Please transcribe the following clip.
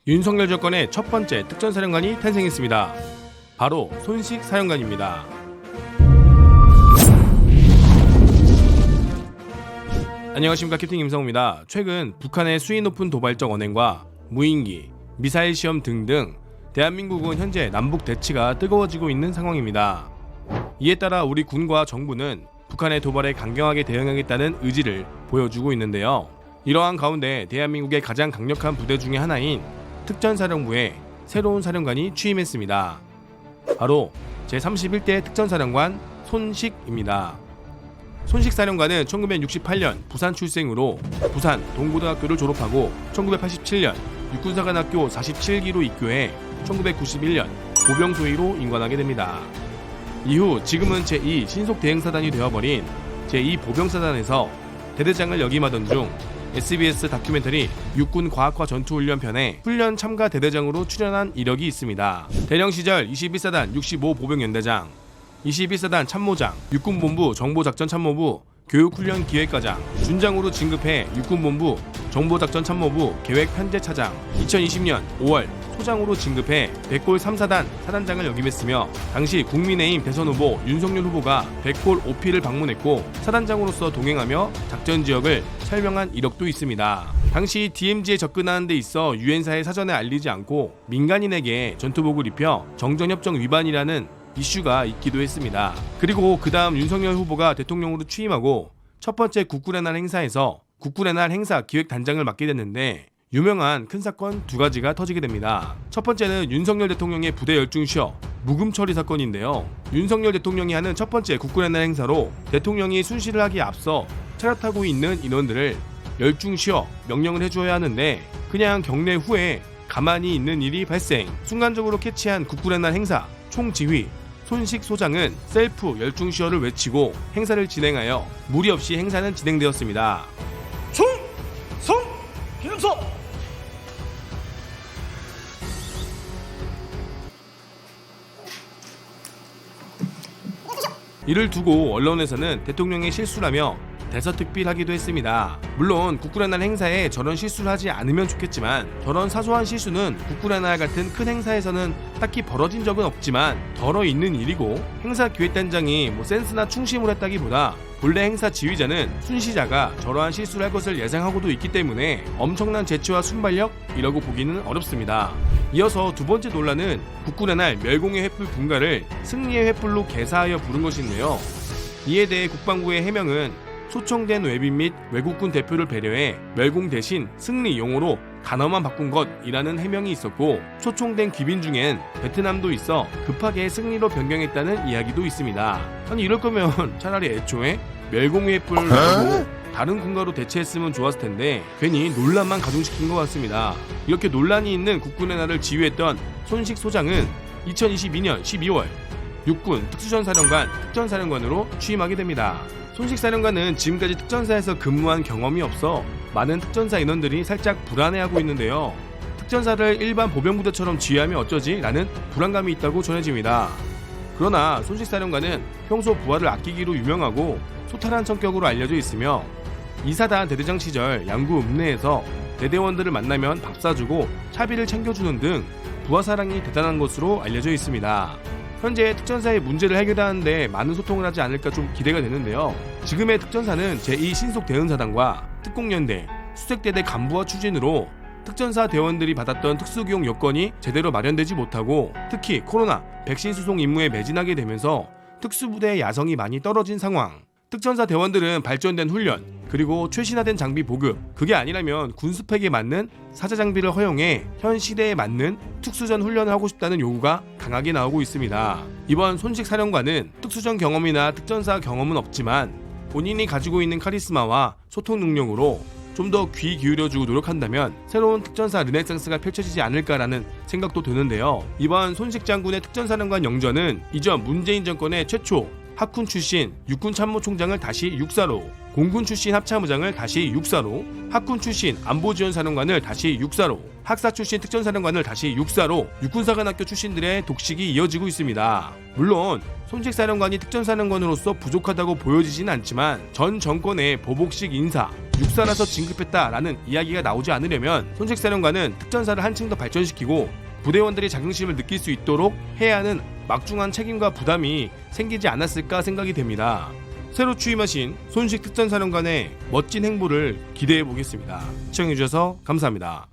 윤석열 정권의 첫 번째 특전사령관이 탄생했습니다. 바로 손식 사령관입니다. 안녕하십니까, 캡틴 임성우입니다. 최근 북한의 수위 높은 도발적 언행과 무인기, 미사일 시험 등등 대한민국은 현재 남북 대치가 뜨거워지고 있는 상황입니다. 이에 따라 우리 군과 정부는 북한의 도발에 강경하게 대응하겠다는 의지를 보여주고 있는데요. 이러한 가운데 대한민국의 가장 강력한 부대 중의 하나인 특전사령부에 새로운 사령관이 취임했습니다. 바로 제31대 특전사령관 손식입니다. 손식 사령관은 1968년 부산 출생으로 부산 동고등학교를 졸업하고 1987년 육군사관학교 47기로 입교해 1991년 보병소위로 임관하게 됩니다. 이후 지금은 제2 신속대응사단이 되어버린 제2보병사단에서 대대장을 역임하던 중 SBS 다큐멘터리 육군과학화 전투훈련 편에 훈련 참가 대대장으로 출연한 이력이 있습니다. 대령 시절 21사단 65보병연대장, 21사단 참모장, 육군본부 정보작전참모부 교육훈련기획과장, 준장으로 진급해 육군본부 정보작전참모부 계획편제차장, 2020년 5월 소장으로 진급해 백골 3사단 사단장을 역임했으며 당시 국민의힘 대선후보 윤석열 후보가 백골 5피를 방문했고 사단장으로서 동행하며 작전지역을 설명한 이력도 있습니다. 당시 DMZ에 접근하는 데 있어 유엔사에 사전에 알리지 않고 민간인에게 전투복을 입혀 정전협정 위반이라는 이슈가 있기도 했습니다. 그리고 그 다음 윤석열 후보가 대통령으로 취임하고 첫 번째 국군의 날 행사에서 국군의 날 행사 기획단장을 맡게 됐는데 유명한 큰 사건 두 가지가 터지게 됩니다. 첫 번째는 윤석열 대통령의 부대 열중 쉬어 무금 처리 사건인데요. 윤석열 대통령이 하는 첫 번째 국군의 날 행사로 대통령이 순시를 하기에 앞서 차렷하고 있는 인원들을 열중 쉬어 명령을 해줘야 하는데 그냥 경례 후에 가만히 있는 일이 발생. 순간적으로 캐치한 국군의 날 행사 총지휘 손식 소장은 셀프 열중 쉬어를 외치고 행사를 진행하여 무리 없이 행사는 진행되었습니다. 충성 기능서. 이를 두고 언론에서는 대통령의 실수라며 대서특필하기도 했습니다. 물론 국군의 날 행사에 저런 실수를 하지 않으면 좋겠지만 저런 사소한 실수는 국군의 날 같은 큰 행사에서는 딱히 벌어진 적은 없지만 덜어 있는 일이고 행사 기획단장이 센스나 충심을 했다기보다 본래 행사 지휘자는 순시자가 저러한 실수를 할 것을 예상하고도 있기 때문에 엄청난 재치와 순발력이라고 보기는 어렵습니다. 이어서 두 번째 논란은 국군의 날 멸공의 횃불 분가를 승리의 횃불로 개사하여 부른 것인데요. 이에 대해 국방부의 해명은 소총된 외빈 및 외국군 대표를 배려해 멸공 대신 승리 용어로 단어만 바꾼 것이라는 해명이 있었고 소총된 귀빈 중엔 베트남도 있어 급하게 승리로 변경했다는 이야기도 있습니다. 아니 이럴 거면 차라리 애초에 멸공의 횃불로 다른 군가로 대체했으면 좋았을 텐데 괜히 논란만 가중시킨 것 같습니다. 이렇게 논란이 있는 국군의 날을 지휘했던 손식 소장은 2022년 12월 육군 특수전사령관 특전사령관으로 취임하게 됩니다. 손식 사령관은 지금까지 특전사에서 근무한 경험이 없어 많은 특전사 인원들이 살짝 불안해하고 있는데요. 특전사를 일반 보병부대처럼 지휘하면 어쩌지? 라는 불안감이 있다고 전해집니다. 그러나 손식 사령관은 평소 부하를 아끼기로 유명하고 소탈한 성격으로 알려져 있으며 2사단 대대장 시절 양구 읍내에서 대대원들을 만나면 밥 사주고 차비를 챙겨주는 등 부하 사랑이 대단한 것으로 알려져 있습니다. 현재 특전사의 문제를 해결하는데 많은 소통을 하지 않을까 좀 기대가 되는데요. 지금의 특전사는 제2 신속대응사단과 특공연대, 수색대대 간부와 추진으로 특전사 대원들이 받았던 특수기용 여건이 제대로 마련되지 못하고 특히 코로나 백신 수송 임무에 매진하게 되면서 특수부대의 야성이 많이 떨어진 상황. 특전사 대원들은 발전된 훈련 그리고 최신화된 장비 보급, 그게 아니라면 군스펙에 맞는 사자 장비를 허용해 현 시대에 맞는 특수전 훈련을 하고 싶다는 요구가 강하게 나오고 있습니다. 이번 손식 사령관은 특수전 경험이나 특전사 경험은 없지만 본인이 가지고 있는 카리스마와 소통 능력으로 좀 더 귀 기울여주고 노력한다면 새로운 특전사 르네상스가 펼쳐지지 않을까라는 생각도 드는데요. 이번 손식 장군의 특전사령관 영전은 이전 문재인 정권의 최초 학군 출신 육군 참모총장을 다시 육사로, 공군 출신 합참의장을 다시 육사로, 학군 출신 안보지원사령관을 다시 육사로, 학사 출신 특전사령관을 다시 육사로 육군사관학교 출신들의 독식이 이어지고 있습니다. 물론 손책사령관이 특전사령관으로서 부족하다고 보여지진 않지만 전 정권의 보복식 인사, 육사라서 진급했다라는 이야기가 나오지 않으려면 손책사령관은 특전사를 한층 더 발전시키고 부대원들이 자긍심을 느낄 수 있도록 해야 하는 막중한 책임과 부담이 생기지 않았을까 생각이 됩니다. 새로 취임하신 손식 특전사령관의 멋진 행보를 기대해 보겠습니다. 시청해주셔서 감사합니다.